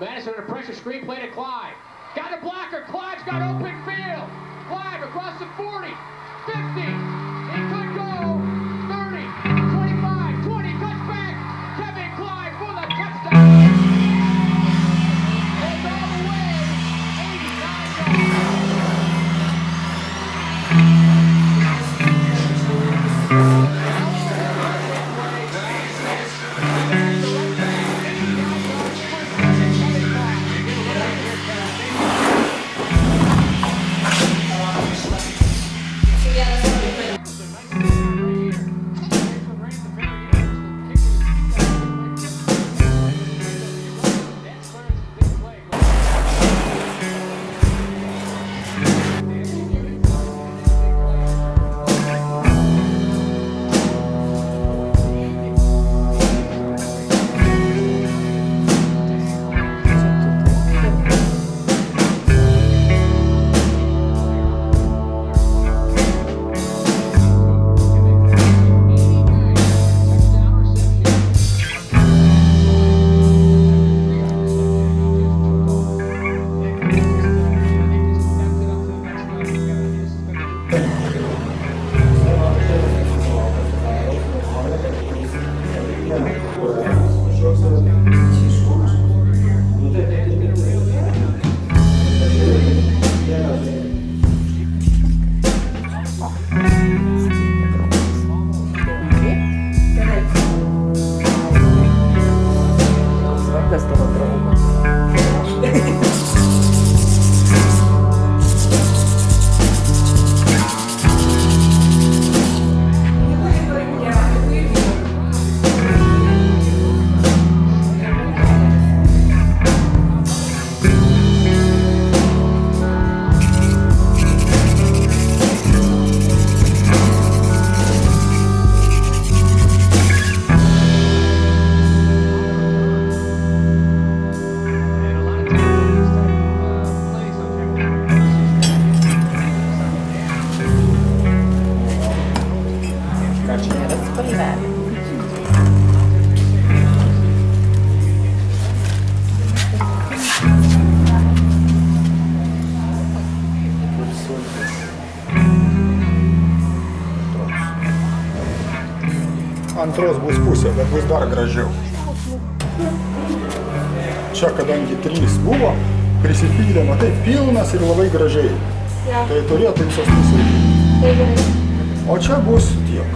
Madison under pressure, screen play to Clive. Got a blocker, Clive's got open field. Clive across the 40, 50, he could go, 30, 25, 20, cuts back. Kevin Clive for the touchdown. It's all the way, 89 yards. Antros bus pusė, bet bus dar gražiau. Čia, kadangi 3 buvo, prisipylė, matai, pilnas ir labai gražiai. Ja. Tai turėtų visos pusės. O čia bus tiek.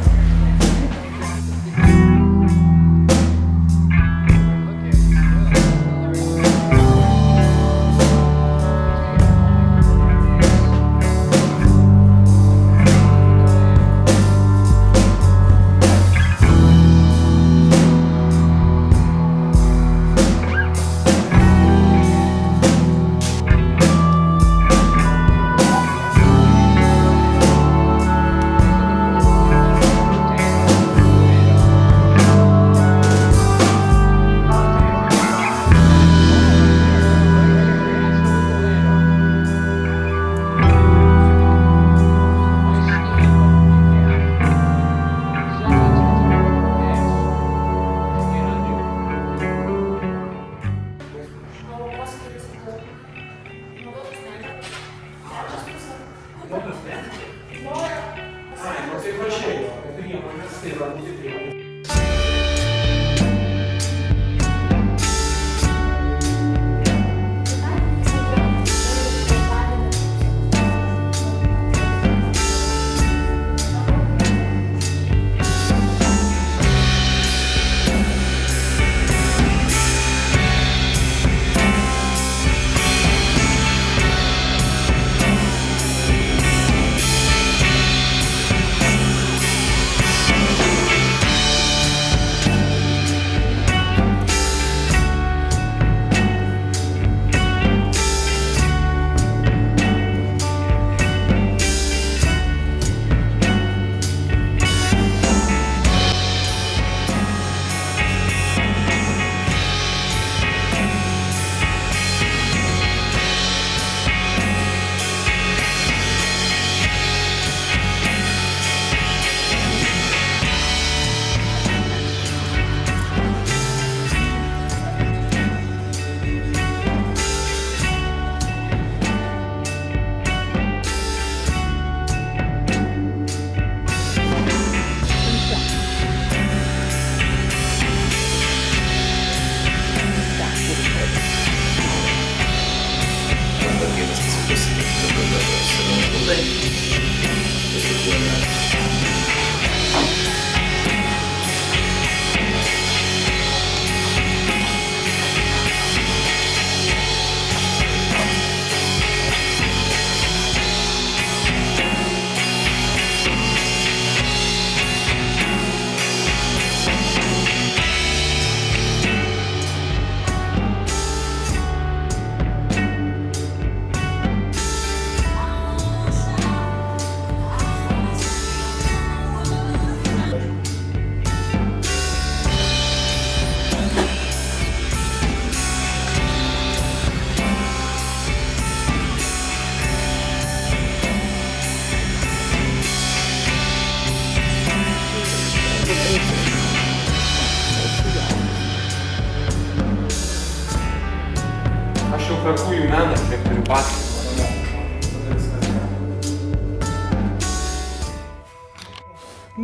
Aš jau prakųjų meną, kiek turiu pasakoti.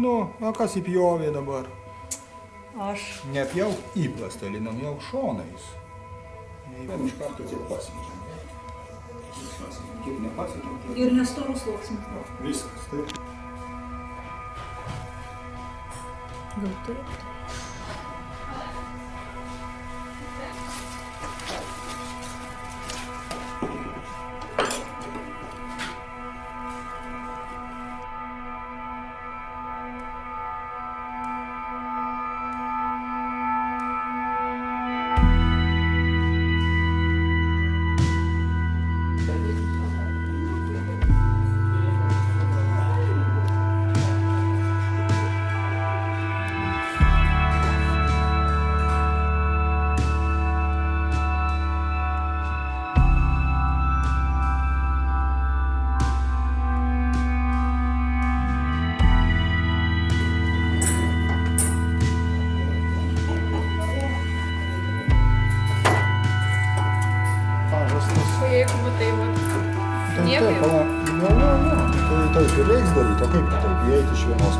Nu, o kas įpjovė dabar? Aš. Nepjauk įplastalinam, jau šonais. Vien iš karto tiek pasiekėm. Kiek nepasiekėm. Ir nestorus sluoksnis. Viskas, taip. Gal taip? Jeigu matai, va. Tai Niekaip. taip, pala. Jo. Tai taip ir reiks daryti, o kaip taip, įeiti iš vienos.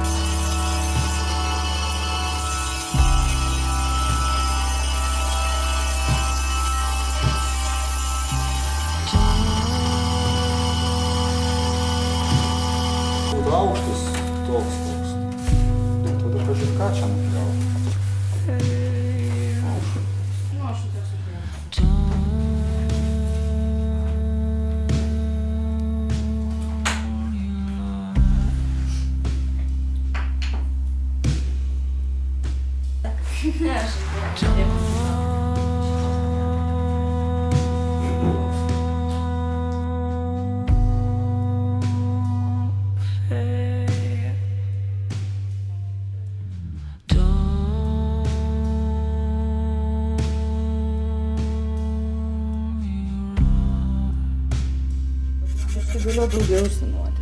Būtų aukštas toks. Tada kažin ką čia nupjauti. Aš galiu daugiau užsinuodyti.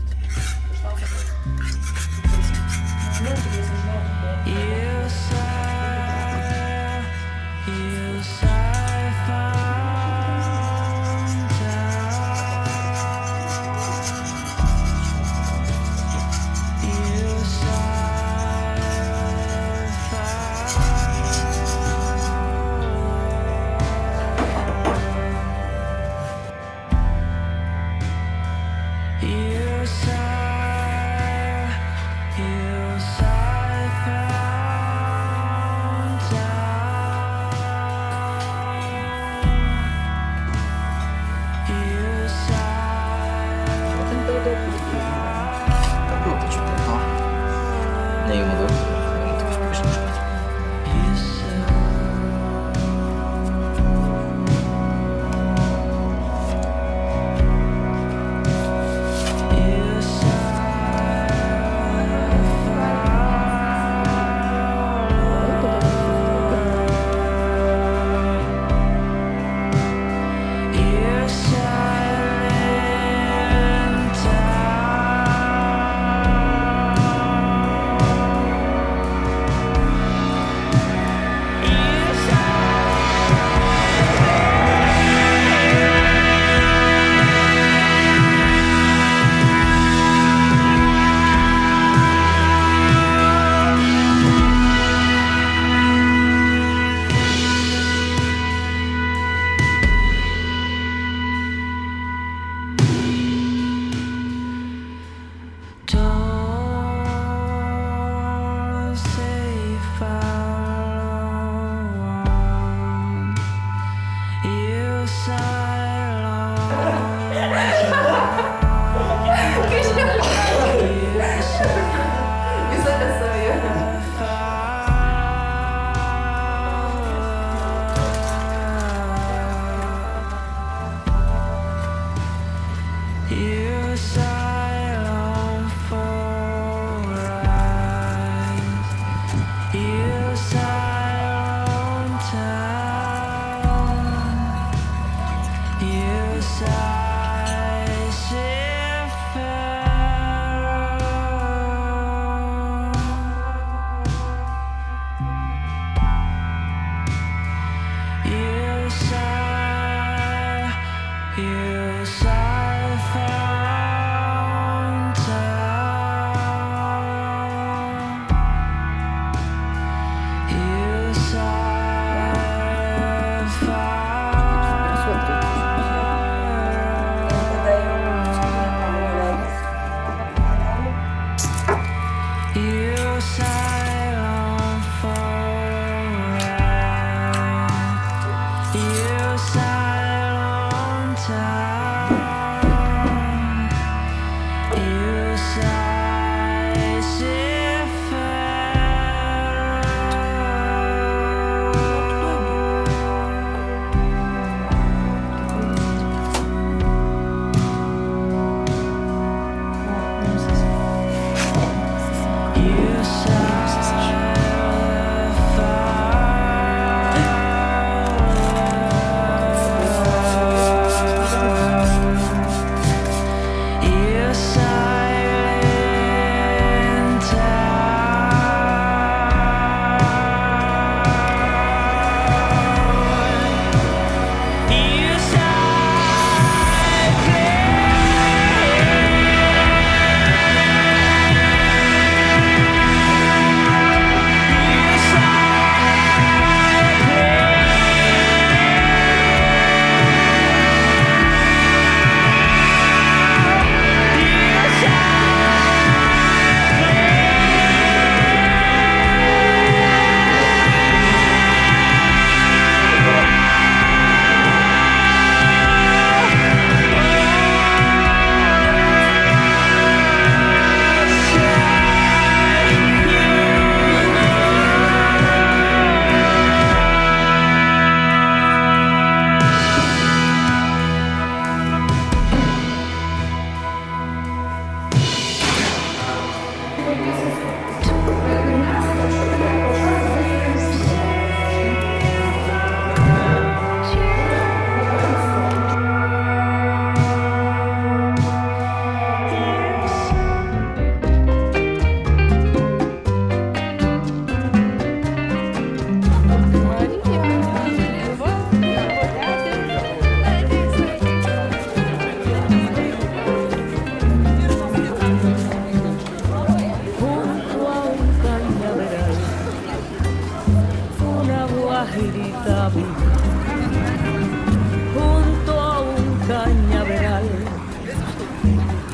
Junto a un cañaveral,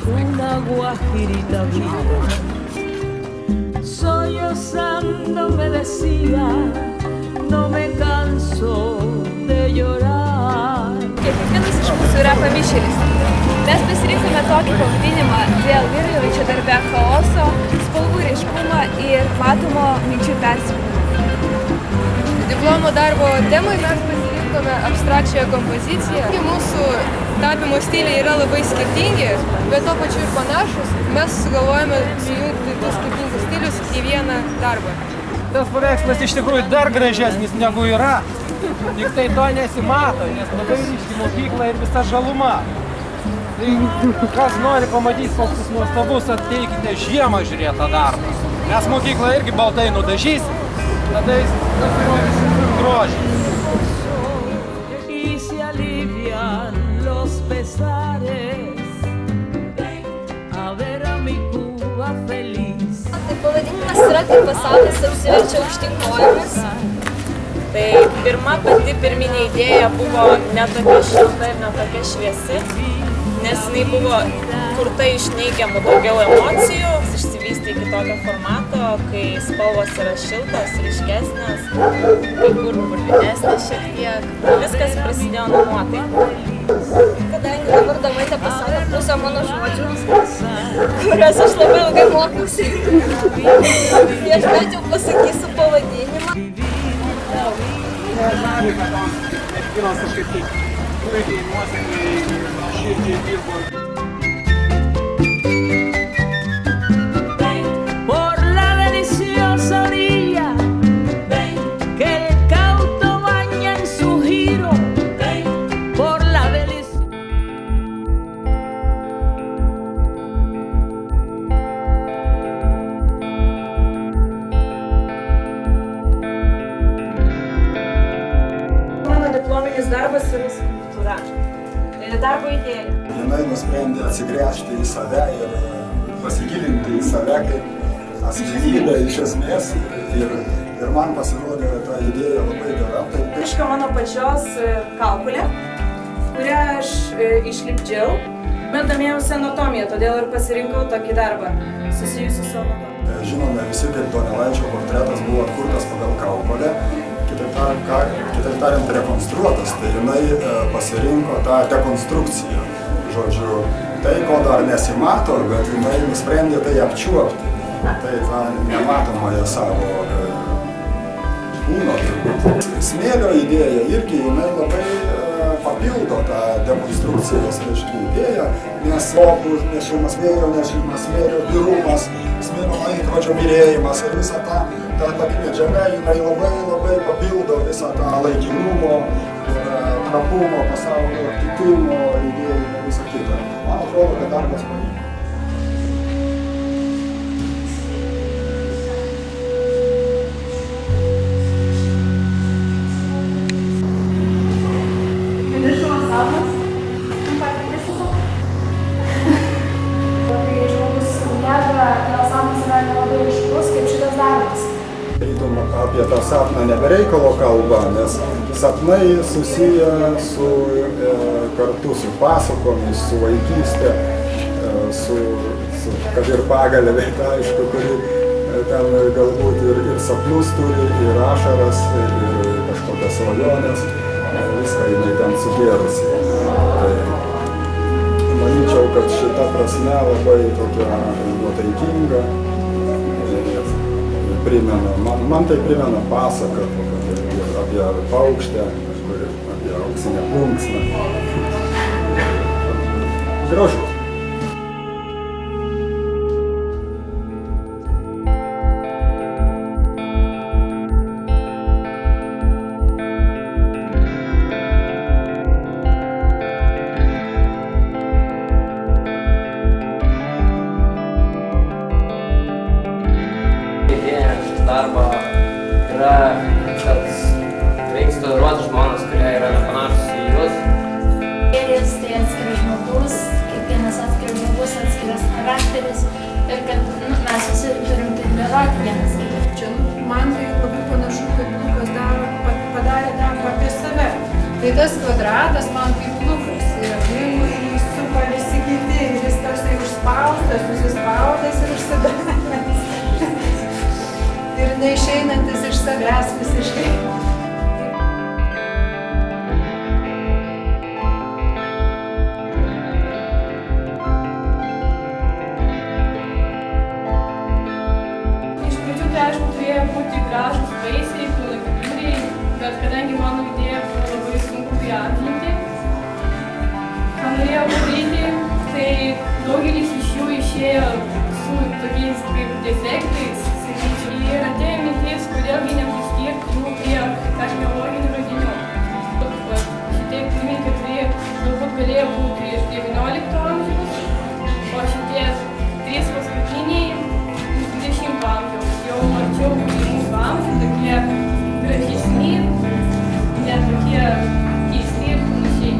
una guajirita viva, sollozando me decía, no me canso de llorar. Kiekvienas iš mūsų yra pamišėlis. Mes pasirinkome tokį pavadinimą dėl vyraujančio darbe chaoso, spalvų ryškumo ir matomo minčių persipynimo. Diplomo darbo temai mes pasirinkome abstrakčiąją kompoziciją. Mūsų tapymo stiliai yra labai skirtingi, bet tuo pačiu ir panašus. Mes sugalvojame sujungti tuos skirtingus stilius į vieną darbą. Tas paveikslas iš tikrųjų dar gražesnis negu yra. Tik tai to nesimato, nes labai ryški mokykla ir visa žaluma. Tai kas nori pamatyti, koks jis nuostabus, ateikite žiemą žiūrėti tą darbą. Mes mokyklą irgi baltai nudažysim, tada jis pasirodys grožį. Tai pavadinimas yra, kai pasaulis apsiverčia aukštyn kojomis. Tai pirminė idėja buvo ne tokia šilta ir ne tokia šviesi, nes jinai buvo kurta iš neigiamų daugiau emocijų, išsivystė iki tokio formato, kai spalvos yra šiltos, ryškesnės, kai kur purvinesnės šiek tiek. Viskas prasidėjo nuo nuotaikų. Kadangi dabar Domaitė pasakė pusę mano žodžių, kuriuos aš labai ilgai mokiausi, tai aš bent jau pasakysiu pavadinimą. Merginos kažkaip taip puikiai nuosekliai širdžiai dirbo. Por la deliciosa orilla que el cauto baña en su giro, por la deliciosa. Mano diplominis darbas yra skulptūra. Tai darbo idėja. Jinai nusprendė atsigręžti į save ir pasigilinti į save kaip asmenybę iš esmės. Ir man pasirodė ta idėja labai gera. Iška mano pačios kaukolė, kurią aš išlipdžiau, bet domėjausi anatomiją, todėl ir pasirinkau tokį darbą susijusiu su anatomija. Žinome visi, kaip Donelaičio portretas buvo atkurtas pagal kaukolę, kitaip tariant rekonstruotas, tai jinai pasirinko tą dekonstrukciją. Žodžiu, tai, ko dar nesimato, bet jinai nusprendė tai apčiuopti. Tai tą nematomąją savo kūno. Smėlio idėja irgi jinai labai papildo tą dekonstrukcijos idėją, nes opų nešimas, vėjo nešimas, smėlio birumas, smėlio laikrodžio byrėjimas ir visą tą medžiagą jinai labai papildo visą tą laikinumo, trapumo, pasaulio kitimo idėją ir visą kitą. Man atrodo, kad darbas pavyko. Apie tą sapną nebereikalo kalba, nes sapnai susiję kartu su pasakomis, su vaikystė, kad ir pagalbė, aišku, kuri ten galbūt ir sapnus turi, ir ašaras, ir kažkokias svajonės, viską jinai ten sugėrusi. Tai manyčiau, kad šita prasme labai tokia nuotaikinga. Man tai primena pasaką apie paukštę, apie auksinę plunksną. Gražu. darbą yra, kad reikia toleruoti žmonės, kurie yra nepanašūs į jūs. Gėris tai atskiras žmogus, kiekvienas atskiras žmogus, atskiras charakteris ir kad mes visi turim toleruoti vienas kitą. Čia man tai labai panašu, kad Lukas padarė darbą apie save. Tai tas kvadratas man kaip Lukas ir aplinkui jį supa visi kiti ir jis tarsi užspaustas, susispaudęs ir užsidaręs. Ir neišeinantis iš savęs visiškai. Iš pradžių tai aišku turėjo būti gražus vaisiai, kalakūriai, bet kadangi mano idėja buvo labai sunku įamžinti, ką norėjau padaryti, tai daugelis iš jų išėjo su tokiais kaip defektais, sakyčiau, ir atėjo mintis, kodėlgi nepriskirti jų prie archeologinių radinių. Šitie pinikai kurie galbūt galėjo būti iš 19 amžiaus, o šitie 3 paskutiniai 20 amžiaus, jau arčiau 20 amžių, tokie gražesni, ne tokie keisti ir panašiai.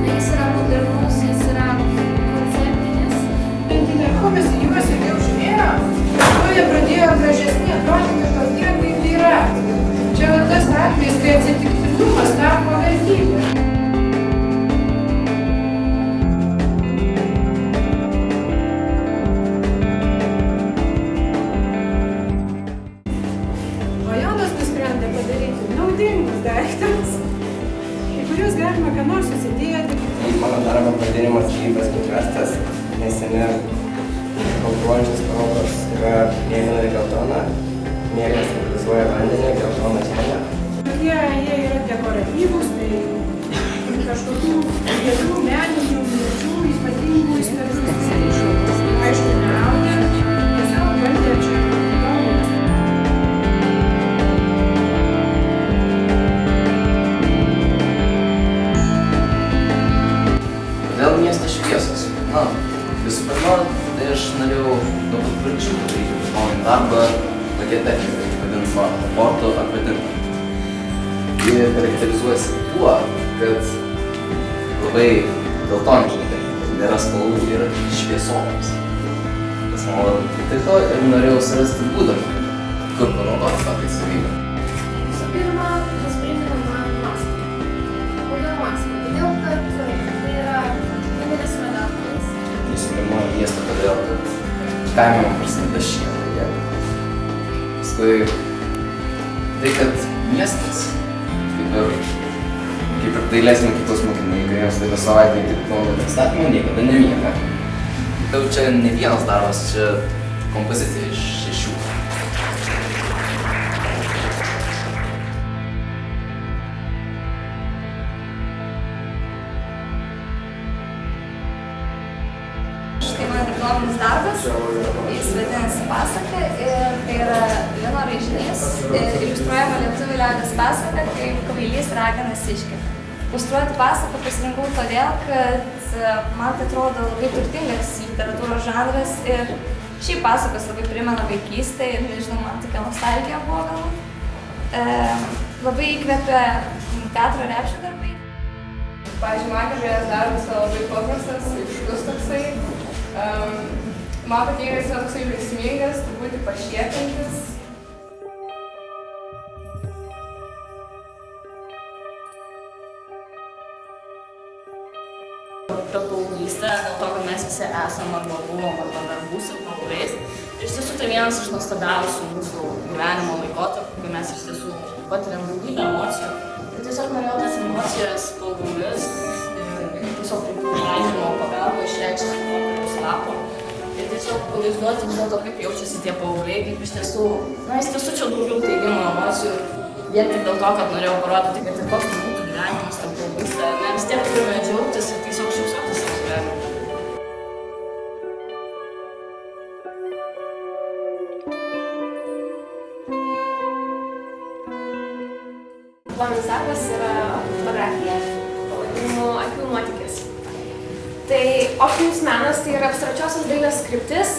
Jis yra modernus, jis yra konceptinis. Bendinė komis juos ir jau žiūrėjo, to jie pradėjo gražesni atrodyti kasdien, kaip tai yra. Čia va tas atvejis, kai atsitiktinumas tapo vertybė. O Jonas nusprendė padaryti naudingus daiktus, į kuriuos galima ką nors susidėti. Mano darbo pavadinimas gyvybės kontrastas, neseni konkuruojančios spalvos yra mėlyna ir geltona. Mėlyna simbolizuoja vandenį, geltona žemę. Tokie jie yra dekoratyvūs, tai kažkokių didelių meninių minčių, ypatingų istorijų. Aišku, neaudė, tiesiog bandė čia įdomus. Kodėl miestas šviesos? Na, visų pirma, tai aš norėjau nuo pat pradžių padaryti diplomą darbą tokia technika, vadinama aporto akvatinta. Ji charakterizuojasi tuo, kad labai geltoniška technika, nėra spalvų ir šviesoms. Tas man labai patiko ir norėjau surasti būdą, kur panaudoti tokią savybę. Visų pirma, tas primena man Maskvą. Kodėl Maskvą? Todėl, kad tai yra didelis medapolis. Visų pirma, miestą todėl, kad kaime man prasideda šieną. Paskui tai, kad miestas, kaip ir dailės mokyklos mokiniai, kai jiems laiko savaitę tik naujo pristatymą, niekada nemiega. Tai čia ne vienas darbas, čia kompozicija iš 6. Tai mano diplominis darbas, jis vadinasi pasaka ir tai yra Lino raižinys ir iliustruojama lietuvių liaudies pasaka, kaip kvailys raganas iškepė. Iliustruoti pasaką pasirinkau todėl, kad man tai atrodo labai turtingas literatūros žanras ir šiaip pasakos labai primena vaikystę ir nežinau, man tokia nostalgija buvo gal. Labai įkvėpė Petro Repšio darbai. Pavyzdžiui, man kažkokės darbas yra labai paprastas, aiškus toksai. Man patinka, jis yra toksai žaismingas, truputį pašiepiantis. Per paauglystę, dėl to, kad mes visi esam arba buvom, arba dar būsim paaugliais. Iš tiesų tai vienas iš nuostabiausių mūsų gyvenimo laikotarpių, kai mes iš tiesų patiriam daugybę emocijų. Ir tiesiog norėjau tas emocijas spalvomis ir tiesiog kaip žaidimo pagalba išreikšti su popieriaus lapo. Ir tiesiog pavaizduoti vis dėlto, kaip jaučiasi tie paaugliai, kaip iš tiesų, na, iš tiesų čia daugiau teigiamų emocijų. Vien tik dėl to, kad norėjau parodyti, kad ir koks būtų gyvenimas tam paauglystę, na, vis tiek turime džiaugtis ir tiesiog šypsotis savo gyvenimą. Diplominis darbas yra fotografija, pavadinimu Akių nuotykis. Tai optinis menas tai yra abstrakčiosios dailės kryptis,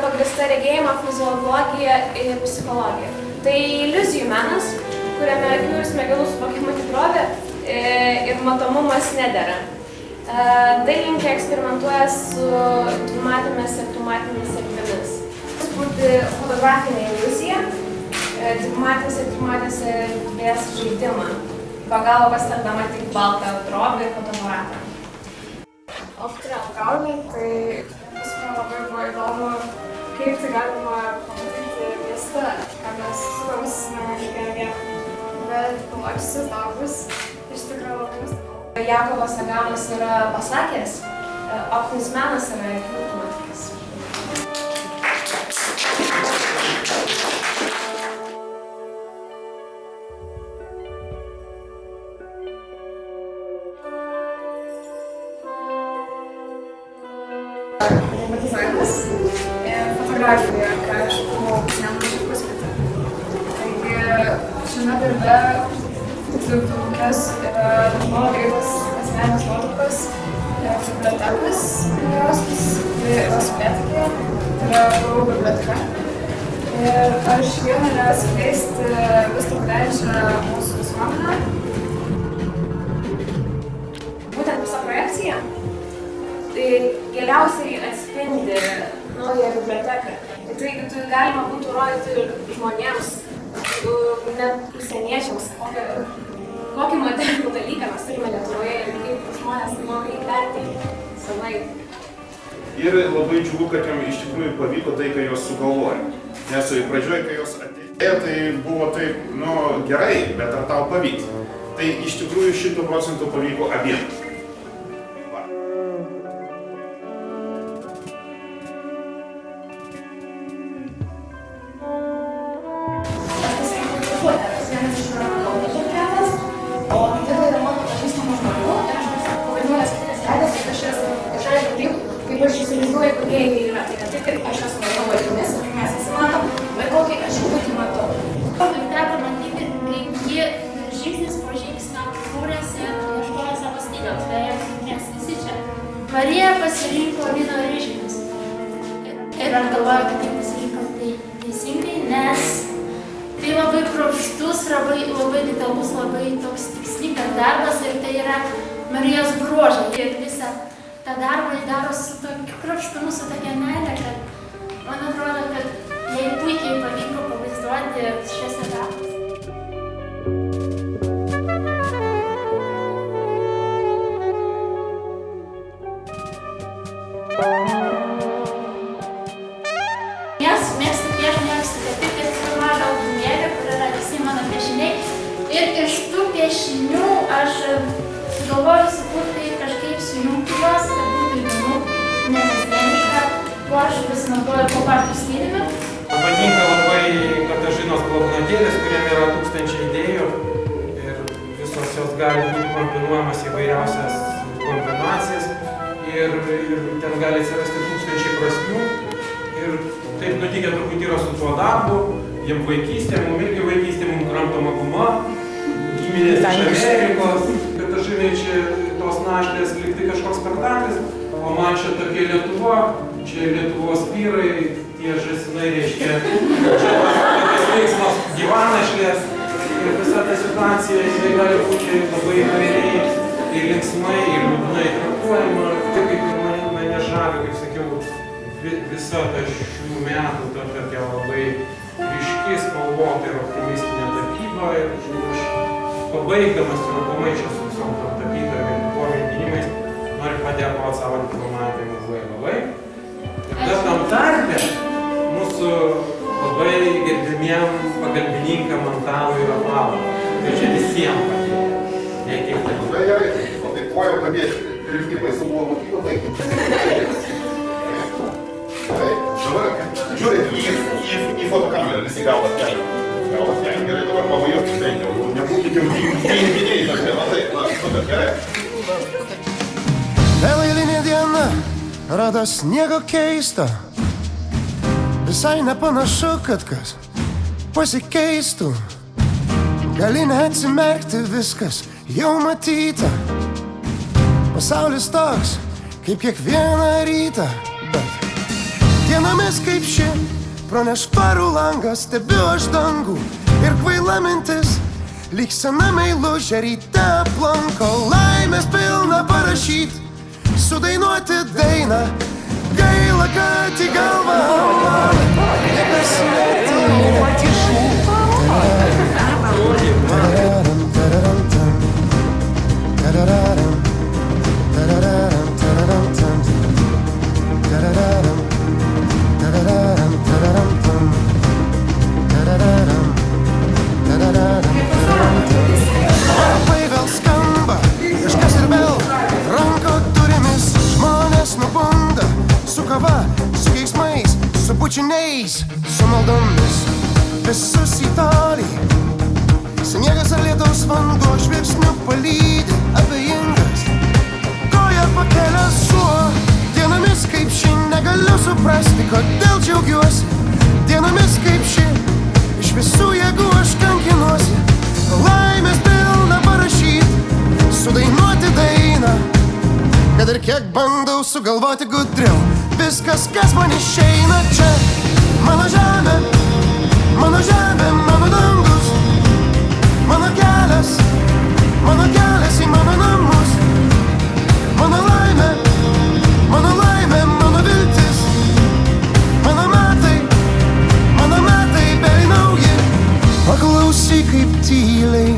pagrįsta regėjimo, fiziologija ir psichologija. Tai iliuzijų menas, kuriame akių ir smegenų suvokiama tikrovė ir matomumas nedera. Dailininkė eksperimentuoja su dvimatėmis ir trimatėmis erdvėmis. Būti fotografinė iliuzija, dvimatės ir trimatės erdvės žaidimą, pagalba pasitelkdama tik baltą drobę ir fotoaparatą. Optinė tai viską labai buvo įdomu, kaip tai galima pamatyti mieste, ką mes sukomis kiekvieną vietą. Bet pamačiusius darbus iš tikrųjų labai nustebau. Jakovas Agamas yra pasakęs, optinis menas yra akių matymas. Dizainas ir fotografija, ką aš buvau pasiėmusi pusmetį. Taigi šiame darbe tiksliau filmukės yra mano greitas asmeninės nuotraukos, bibliotekos įvairiausios, tai yra supėtikė, tai yra buvau biblioteka. Ir aš jau norėjau atskleisti vis truputėlį mūsų visuomenę. Būtent visa projekcija tai geriausiai atspindi naują biblioteką. Tai tu galima būtų rodyti žmonėms, net užsieniečiams, kokį modernų dalyką mes turime Lietuvoje ir kaip žmonės nori įvertinti senai. Ir labai džiugu, kad jam iš tikrųjų pavyko tai, ką jos sugalvojo. Nes pradžioje, kai jos atėjo, tai buvo taip, gerai, bet ar tau pavyks? Tai iš tikrųjų 100% pavyko abiems. Aš įsivaizduoju, kokie jie yra. Tai ne tik, kad aš esu mano vaikimis, ir mes įsimatom, bet kokį aš būtį matau. Teko matyti, kaip ji žingsnis po žingsnio kūrėsi ir ieškojo savo stiliaus, beje, mes visi čia. Marija pasirinko vyno ryškinius. Ir aš galvoju, kad tai pasirinko teisingai, nes tai labai kruopštus, labai detalus, labai toks tikslingas darbas ir tai yra Marijos bruožai. Ir visą tą darbą jį daro su tokiu kruopštumu, su tokia meile, kad man atrodo, kad jai puikiai pavyko pavaizduoti šias etapas. Mėgstu piešti, mėgstu tapyti, turiu mažą albumėlį, kur yra visi mano piešiniai. Ir iš tų piešinių aš galvoju sukurti kažkaip sujungti juos, kad būtų įdomu, nekasdieniška. Tuo aš pasinaudoju pop-artų stiliumi. Man patinka labai Katažinos bloknotėlis, kuriam yra 1000 idėjų ir visos jos gali būti kombinuojamas įvairiausias kombinacijas ir ten gali atsirasti 1000 prasmių. Ir taip nutikę truputį yra su tuo darbu, jiem vaikystė, mum irgi vaikystė, mum kramtoma guma, giminės iš Amerikos. Katažinai čia tos našlės liktai kažkoks spektaklis, o man čia tokia Lietuva, čia Lietuvos vyrai, tie žąsinai reiškia, čia tokias veiksmas gyvanašlės ir visa ta situacija, jinai gali būti labai įvairiai ir linksmai, ir liūdnai traktuojama, kaip ir mane žavi, kaip sakiau, visa ta šių metų tokia labai ryški, spalvota ir optimistinė tapyba ir aš pabaigdamas ir aplamai čia su visom tapytojom ir pomėginimais noriu padėkoti savo diplomatijai muziejai. Ir tam tarpe mūsų labai gerbimiem pagalbininkam Antanui ir Rafalui. Tai čia visiems padėjo, ne tik tai. Gerai, o tai kuo jau kabėti? Pirmai su buvo mokyklą laikyti. Dabar, žiūrėk, į fotokamerą visi galvas kelia. Galvas kelia, gerai, dabar pavajokit bent jau. Nebūkit jau tinginiai tokie, na taip, super, gerai. Vėl eilinė diena, radas nieko keisto. Visai nepanašu, kad kas pasikeistų. Gali neatsimerkti, viskas jau matyta. Pasaulis toks, kaip kiekvieną rytą, bet dienomis kaip ši, pro nešvarų langą stebiu aš dangų ir kvaila mintis, lyg sena meilužė ryte aplanko, laimės pilna parašyt, sudainuoti dainą, gaila, kad į galvą man niekas neateina tišų. Varpai vėl skamba, kažkas ir vėl ranko turimis, žmonės nubunda su kava, su keiksmais, su bučiniais, su maldomis, visus į tolį. Sniegas ar lietaus vanduo žvilgsniu palydi, abejingas, koja pakelia šuo. Dienomis kaip ši negaliu suprasti, kodėl džiaugiuosi. Dienomis kaip ši, iš visų jėgų aš kankinuosi. Laimės pilna parašyt, sudainuoti dainą, kad ir kiek bandau sugalvoti gudriau, viskas, kas man išeina čia. Mano žemė, mano žemė, mano dangus, mano kelias į mano namus. Mano laimė, mano viltis, mano metai bei nauji. Paklausyk, kaip tyliai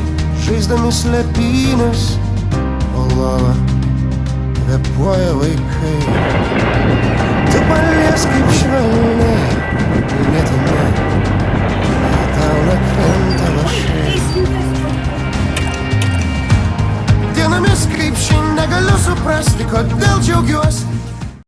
žaisdami slėpynės, o lova kvėpuoja vaikai. Tu palies kaip švelniai, lėtinai, tau nekrenta lašai. Dienomis kaip ši negaliu suprasti, kodėl džiaugiuosi.